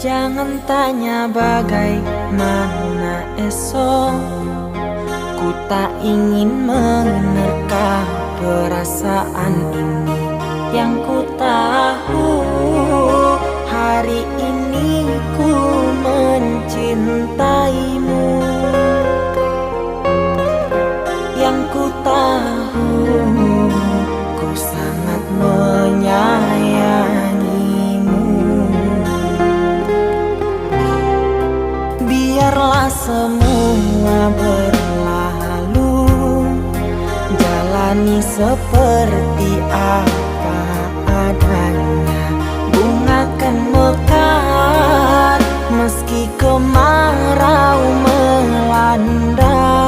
Jangan tanya bagaimana esok, ku tak ingin menerka perasaan ini. Yang ku tahu hari ini ku mencintaimu. Yang ku tahu ku sangat menyayangimu. Biarlah semua berlalu, jalani seperti apa adanya. Bunga kan mekar meski kemarau melanda.